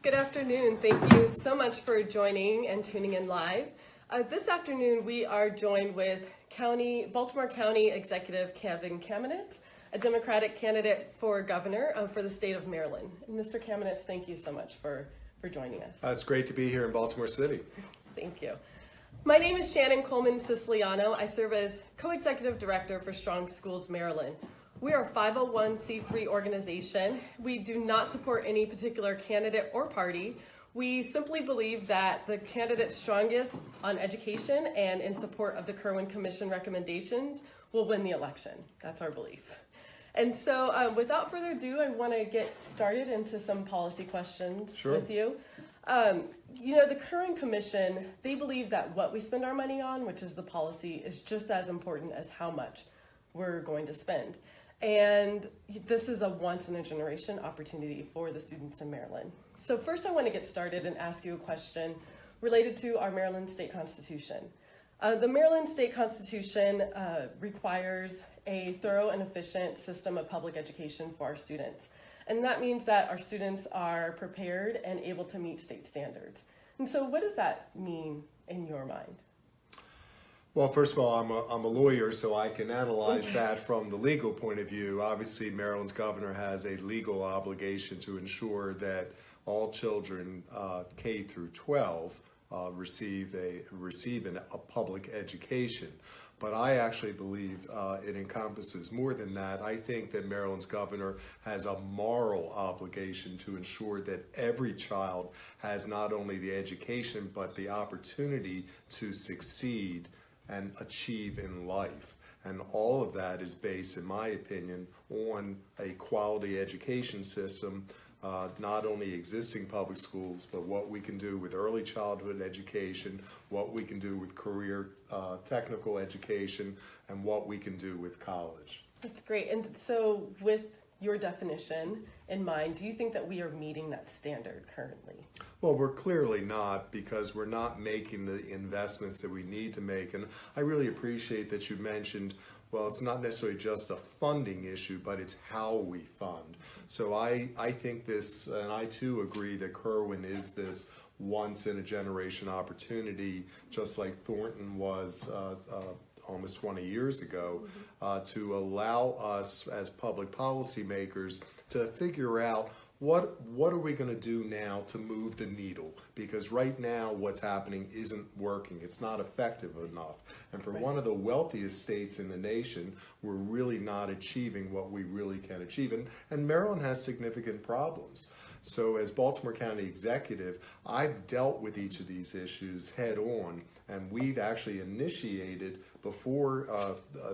Good afternoon. Thank you so much for joining and tuning in live. This afternoon, we are joined with Baltimore County Executive Kevin Kamenetz, a Democratic candidate for governor for the state of Maryland. And Mr. Kamenetz, thank you so much for joining us. It's great to be here in Baltimore City. Thank you. My name is Shannon Coleman Siciliano. I serve as co-executive director for Strong Schools Maryland. We are a 501c3 organization. We do not support any particular candidate or party. We simply believe that the candidate strongest on education and in support of the Kirwan Commission recommendations will win the election. That's our belief. And so without further ado, I want to get started into some policy questions with you. The Kirwan Commission, they believe that what we spend our money on, which is the policy, is just as important as how much we're going to spend. And this is a once-in-a-generation opportunity for the students in Maryland. So first I want to get started and ask you a question related to our Maryland State Constitution. The Maryland State Constitution requires a thorough and efficient system of public education for our students. And that means that our students are prepared and able to meet state standards. And so what does that mean in your mind? Well, first of all, I'm a lawyer, so I can analyze that from the legal point of view. Obviously, Maryland's governor has a legal obligation to ensure that all children K through 12 receive a public education. But I actually believe it encompasses more than that. I think that Maryland's governor has a moral obligation to ensure that every child has not only the education, but the opportunity to succeed and achieve in life. And all of that is based, in my opinion, on a quality education system, not only existing public schools, but what we can do with early childhood education, what we can do with career technical education, and what we can do with college. That's great. And so with your definition in mind, do you think that we are meeting that standard currently? Well, we're clearly not, because we're not making the investments that we need to make. And I really appreciate that you mentioned, well, it's not necessarily just a funding issue, but it's how we fund. So I think this, and I too agree that Kirwan is this once-in-a-generation opportunity, just like Thornton was almost 20 years ago, to allow us as public policymakers to figure out what are we going to do now to move the needle? Because right now what's happening isn't working. It's not effective enough. And for one of the wealthiest states in the nation, we're really not achieving what we really can achieve. And Maryland has significant problems. So as Baltimore County Executive, I've dealt with each of these issues head on, and we've actually initiated, before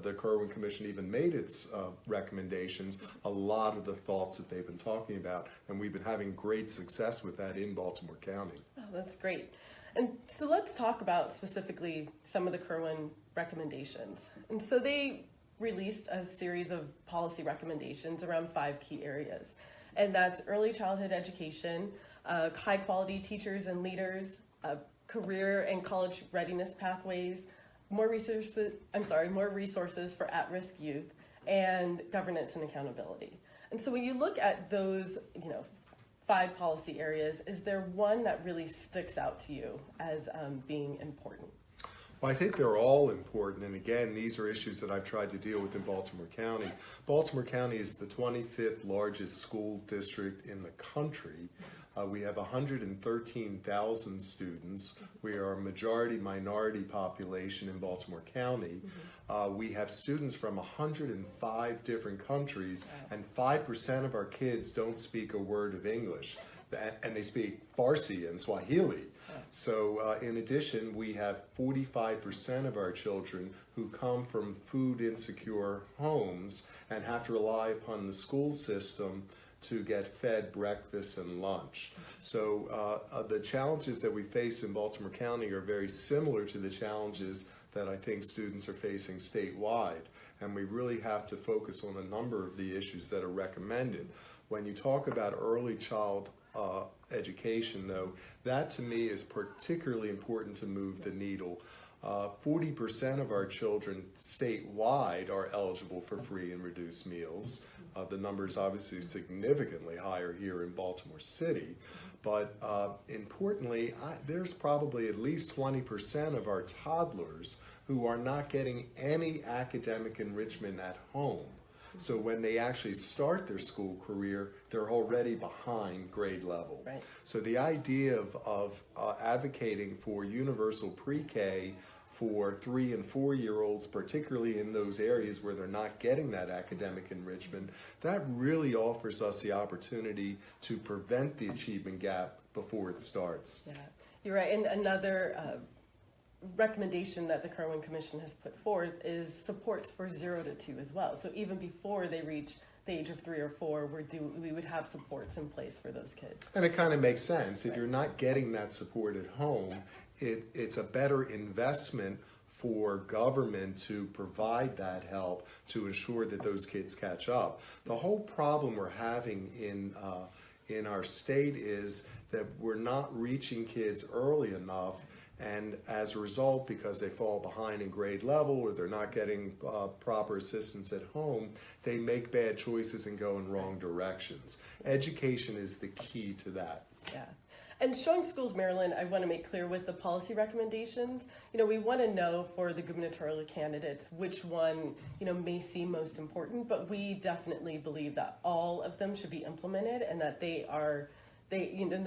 the Kirwan Commission even made its recommendations, a lot of the thoughts that they've been talking about, and we've been having great success with that in Baltimore County. Oh, that's great. And so let's talk about specifically some of the Kirwan recommendations. And so they released a series of policy recommendations around 5 key areas. And that's early childhood education, high quality teachers and leaders, career and college readiness pathways, more resources for at-risk youth, and governance and accountability. And so when you look at those, 5 policy areas, is there one that really sticks out to you as being important? Well, I think they're all important, and again, these are issues that I've tried to deal with in Baltimore County. Baltimore County is the 25th largest school district in the country. We have 113,000 students. We are a majority minority population in Baltimore County. We have students from 105 different countries, and 5% of our kids don't speak a word of English, and they speak Farsi and Swahili. So in addition, we have 45% of our children who come from food insecure homes and have to rely upon the school system to get fed breakfast and lunch. So the challenges that we face in Baltimore County are very similar to the challenges that I think students are facing statewide. And we really have to focus on a number of the issues that are recommended. When you talk about early child education, though, that to me is particularly important to move the needle. 40% of our children statewide are eligible for free and reduced meals. The number is obviously significantly higher here in Baltimore City, but importantly, there's probably at least 20% of our toddlers who are not getting any academic enrichment at home. So when they actually start their school career, they're already behind grade level. Right. So the idea of advocating for universal pre-K for 3 and 4 year olds, particularly in those areas where they're not getting that academic enrichment, that really offers us the opportunity to prevent the achievement gap before it starts. Yeah, you're right. And another recommendation that the Kerwin Commission has put forth is supports for 0 to 2 as well. So even before they reach the age of 3 or 4, we would have supports in place for those kids. And it kind of makes sense. If you're not getting that support at home, it's a better investment for government to provide that help to ensure that those kids catch up. The whole problem we're having in our state is that we're not reaching kids early enough, and as a result, because they fall behind in grade level or they're not getting proper assistance at home, they make bad choices and go in wrong directions. Education is the key to that. Yeah. And Strong Schools Maryland, I want to make clear with the policy recommendations, we want to know for the gubernatorial candidates which one, may seem most important, but we definitely believe that all of them should be implemented and that the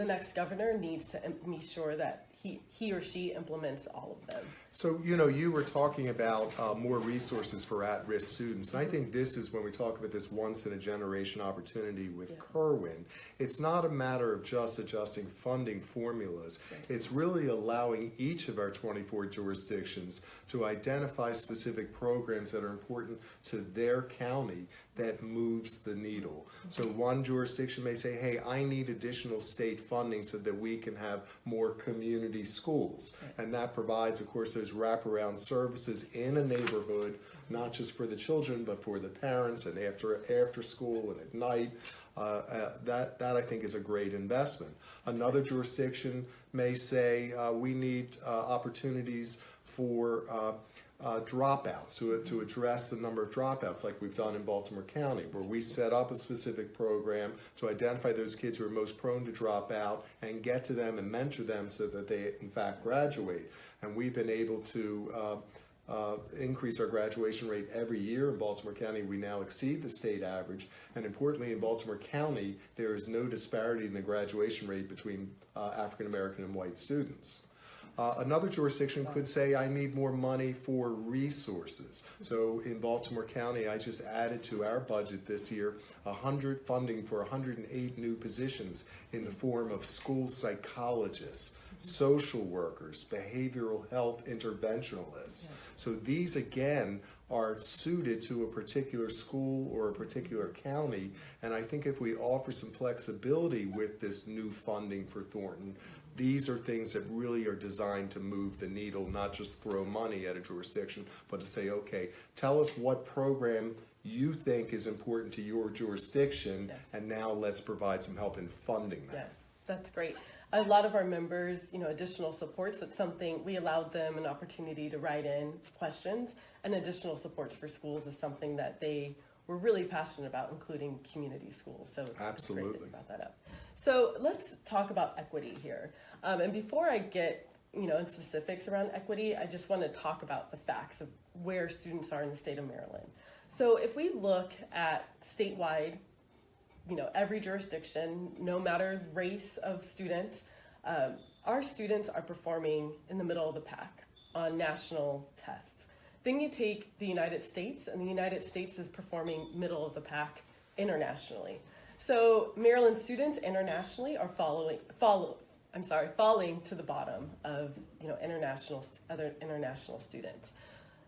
next governor needs to be sure that he or she implements all of them. So, you were talking about more resources for at-risk students, and I think this is when we talk about this once-in-a-generation opportunity with Kerwin. It's not a matter of just adjusting funding formulas. It's really allowing each of our 24 jurisdictions to identify specific programs that are important to their county that moves the needle. So one jurisdiction may say, hey, I need additional state funding so that we can have more community schools. And that provides, of course, those wraparound services in a neighborhood, not just for the children, but for the parents and after school and at night. That I think is a great investment. Another jurisdiction may say we need opportunities for dropouts to address the number of dropouts like we've done in Baltimore County, where we set up a specific program to identify those kids who are most prone to drop out and get to them and mentor them so that they in fact graduate. And we've been able to increase our graduation rate every year. In Baltimore County, we now exceed the state average, and importantly in Baltimore County there is no disparity in the graduation rate between African American and white students. Another jurisdiction could say, I need more money for resources. So in Baltimore County, I just added to our budget this year funding for 108 new positions in the form of school psychologists, social workers, behavioral health interventionalists. So these, again, are suited to a particular school or a particular county, and I think if we offer some flexibility with this new funding for Thornton, these are things that really are designed to move the needle, not just throw money at a jurisdiction, but to say, okay, tell us what program you think is important to your jurisdiction, and now let's provide some help in funding that. Yes, that's great. A lot of our members, additional supports, that's something, we allowed them an opportunity to write in questions, and additional supports for schools is something that they were really passionate about, including community schools. So it's Absolutely. Great that you brought that up. So let's talk about equity here. And before I get in specifics around equity, I just want to talk about the facts of where students are in the state of Maryland. So if we look at statewide, every jurisdiction, no matter race of students, our students are performing in the middle of the pack on national tests. Then you take the United States, and the United States is performing middle of the pack internationally. So Maryland students internationally are falling to the bottom of other international students.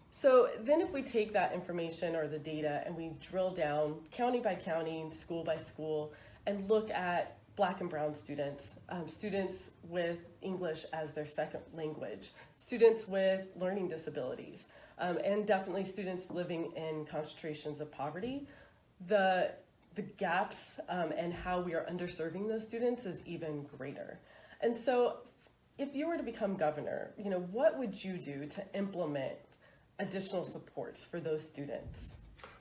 So then if we take that information or the data and we drill down county by county, school by school, and look at Black and brown students, students with English as their second language, students with learning disabilities, and definitely students living in concentrations of poverty, the gaps and how we are underserving those students is even greater. And so if you were to become governor, what would you do to implement additional supports for those students?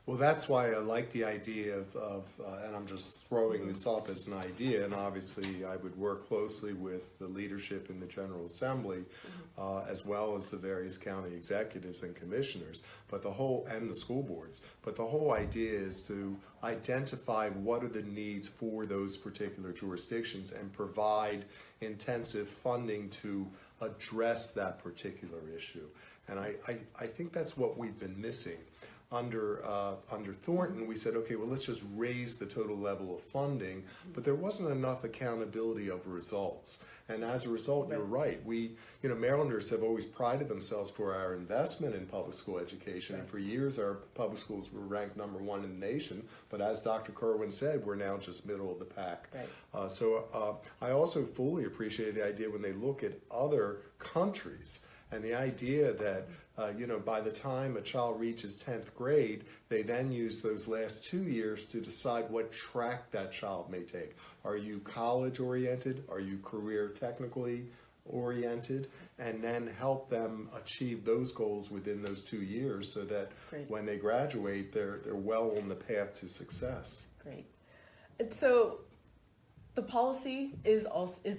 Well, that's why I like the idea of and I'm just throwing this up as an idea, and obviously I would work closely with the leadership in the General Assembly, as well as the various county executives and commissioners, and the school boards. But the whole idea is to identify what are the needs for those particular jurisdictions and provide intensive funding to address that particular issue. And I think that's what we've been missing. Under Thornton, we said, okay, well, let's just raise the total level of funding, but there wasn't enough accountability of results. And as a result, you're right. Marylanders have always prided themselves for our investment in public school education, and for years our public schools were ranked #1 in the nation. But as Dr. Kerwin said, we're now just middle of the pack. Right. So I also fully appreciate the idea when they look at other countries. And the idea that, by the time a child reaches 10th grade, they then use those last 2 years to decide what track that child may take. Are you college oriented? Are you career technically oriented? And then help them achieve those goals within those 2 years so that when they graduate, they're well on the path to success. Great. And so the policy is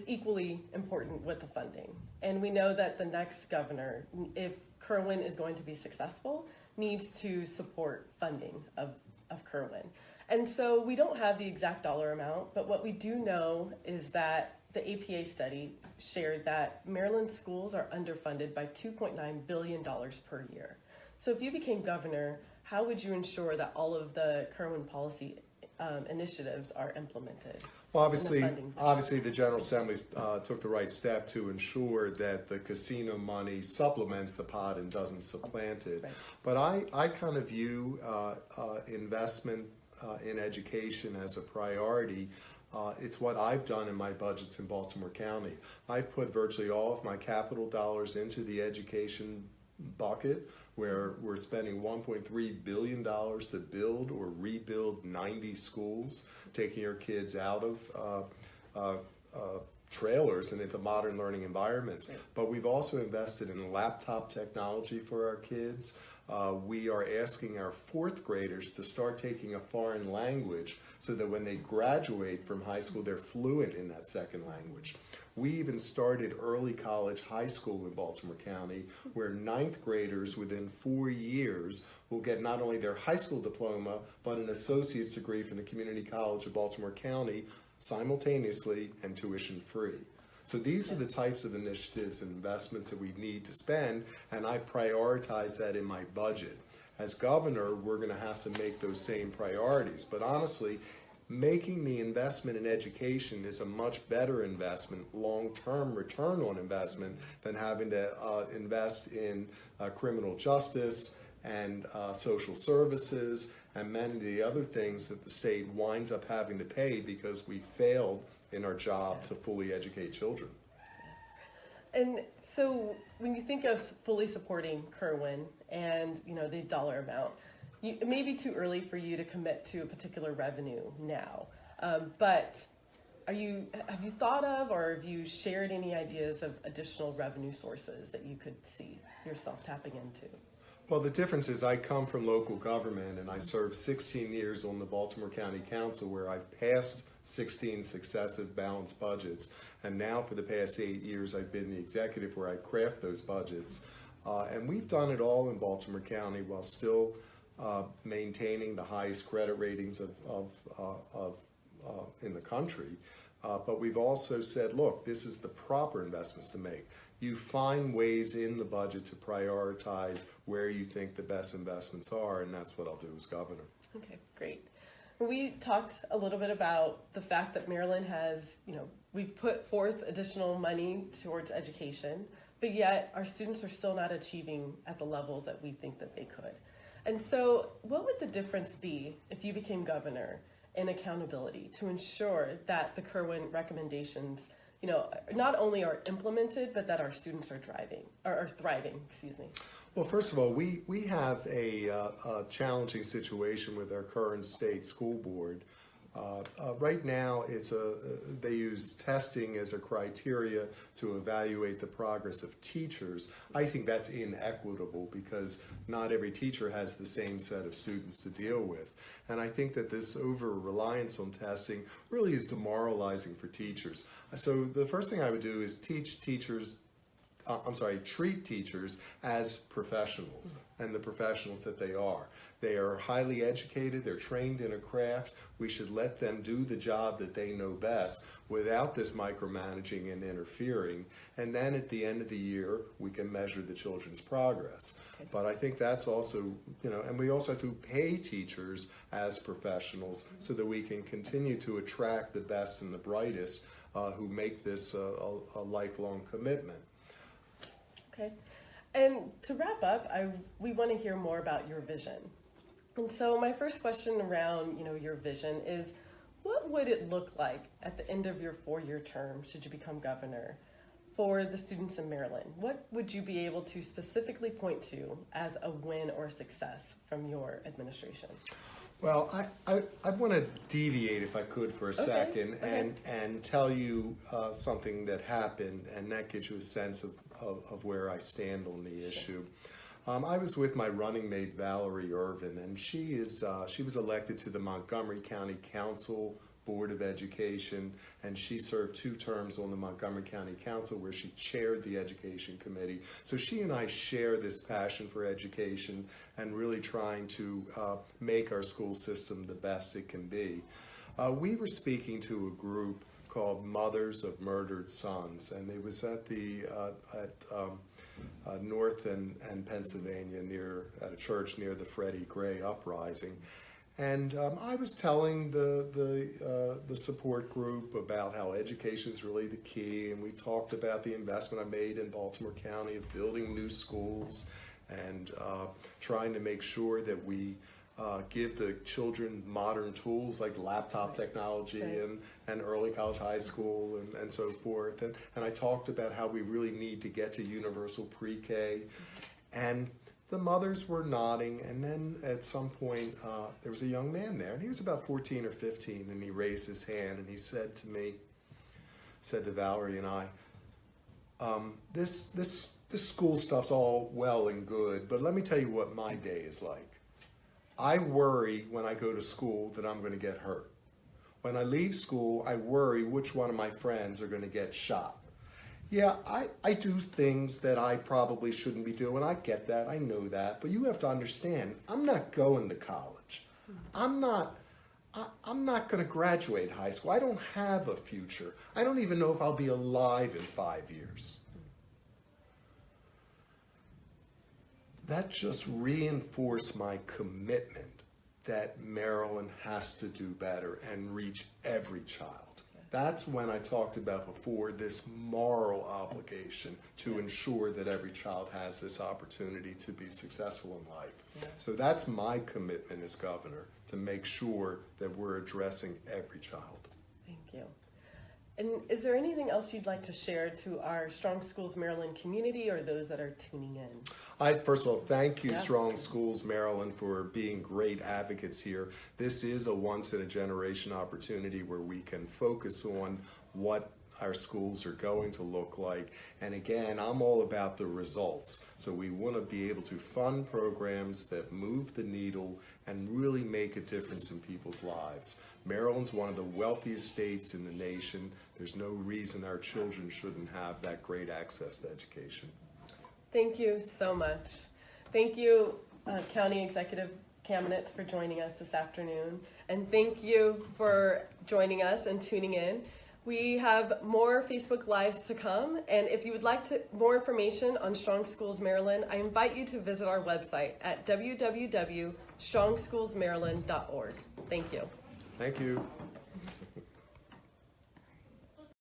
equally important with the funding. And we know that the next governor, if Kerwin is going to be successful, needs to support funding of Kerwin. And so we don't have the exact dollar amount, but what we do know is that the APA study shared that Maryland schools are underfunded by $2.9 billion per year. So if you became governor, how would you ensure that all of the Kerwin policy initiatives are implemented? Well, obviously, the General Assembly took the right step to ensure that the casino money supplements the pot and doesn't supplant it. Right. But I kind of view investment in education as a priority. It's what I've done in my budgets in Baltimore County. I've put virtually all of my capital dollars into the education bucket, where we're spending $1.3 billion to build or rebuild 90 schools, taking our kids out of trailers and into modern learning environments. But we've also invested in laptop technology for our kids. We are asking our 4th graders to start taking a foreign language so that when they graduate from high school, they're fluent in that second language. We even started early college high school in Baltimore County, where 9th graders within 4 years will get not only their high school diploma, but an associate's degree from the Community College of Baltimore County simultaneously and tuition free. So these are the types of initiatives and investments that we need to spend, and I prioritize that in my budget. As governor, we're going to have to make those same priorities. But honestly, making the investment in education is a much better investment, long-term return on investment, than having to invest in criminal justice and social services and many of the other things that the state winds up having to pay because we failed in our job to fully educate children. Yes. And so when you think of fully supporting Kerwin and the dollar amount, it may be too early for you to commit to a particular revenue now, but have you thought of, or have you shared any ideas of additional revenue sources that you could see yourself tapping into? Well, the difference is I come from local government, and I served 16 years on the Baltimore County Council, where I've passed 16 successive balanced budgets, and now for the past 8 years I've been the executive where I craft those budgets, and we've done it all in Baltimore County while still maintaining the highest credit ratings in the country. But we've also said, look, this is the proper investments to make. You find ways in the budget to prioritize where you think the best investments are, and that's what I'll do as governor. Okay, great. We talked a little bit about the fact that Maryland has, we've put forth additional money towards education, but yet our students are still not achieving at the levels that we think that they could. And so what would the difference be if you became governor in accountability to ensure that the Kerwin recommendations, not only are implemented, but that our students are thriving, excuse me? Well, first of all, we have a challenging situation with our current state school board. Right now, they use testing as a criteria to evaluate the progress of teachers. I think that's inequitable because not every teacher has the same set of students to deal with. And I think that this over-reliance on testing really is demoralizing for teachers. So the first thing I would do is treat teachers as professionals and the professionals that they are. They are highly educated, they're trained in a craft. We should let them do the job that they know best without this micromanaging and interfering. And then at the end of the year, we can measure the children's progress. Okay. But I think that's also, and we also have to pay teachers as professionals so that we can continue to attract the best and the brightest who make this a lifelong commitment. Okay, and to wrap up, we want to hear more about your vision. And so my first question around, your vision is, what would it look like at the end of your 4-year term, should you become governor, for the students in Maryland? What would you be able to specifically point to as a win or success from your administration? Well, I want to deviate, if I could, for a second and tell you something that happened, and that gives you a sense of where I stand on the issue. I was with my running mate, Valerie Irvin, and she was elected to the Montgomery County Council Board of Education, and she served 2 terms on the Montgomery County Council where she chaired the Education Committee. So she and I share this passion for education and really trying to make our school system the best it can be. We were speaking to a group called Mothers of Murdered Sons, and it was at North and Pennsylvania at a church near the Freddie Gray uprising. And I was telling the support group about how education is really the key, and we talked about the investment I made in Baltimore County of building new schools and trying to make sure that we give the children modern tools like laptop technology and early college, high school, and so forth. And I talked about how we really need to get to universal pre-K. And the mothers were nodding, and then at some point there was a young man there, and he was about 14 or 15, and he raised his hand and he said to Valerie and I, this school stuff's all well and good, but let me tell you what my day is like. I worry when I go to school that I'm going to get hurt. When I leave school, I worry which one of my friends are going to get shot. Yeah, I do things that I probably shouldn't be doing. I get that. I know that. But you have to understand, I'm not going to college. I'm not going to graduate high school. I don't have a future. I don't even know if I'll be alive in 5 years. That just reinforced my commitment that Maryland has to do better and reach every child. That's when I talked about before this moral obligation to ensure that every child has this opportunity to be successful in life. Yeah. So that's my commitment as governor, to make sure that we're addressing every child. Thank you. And is there anything else you'd like to share to our Strong Schools Maryland community or those that are tuning in? First of all, thank you, Strong Schools Maryland, for being great advocates here. This is a once-in-a-generation opportunity where we can focus on what our schools are going to look like. And again, I'm all about the results. So we want to be able to fund programs that move the needle and really make a difference in people's lives. Maryland's one of the wealthiest states in the nation. There's no reason our children shouldn't have that great access to education. Thank you so much. Thank you, County Executive Kamenetz, for joining us this afternoon. And thank you for joining us and tuning in. We have more Facebook Lives to come, and if you would like more information on Strong Schools Maryland, I invite you to visit our website at www.strongschoolsmaryland.org. Thank you. Thank you.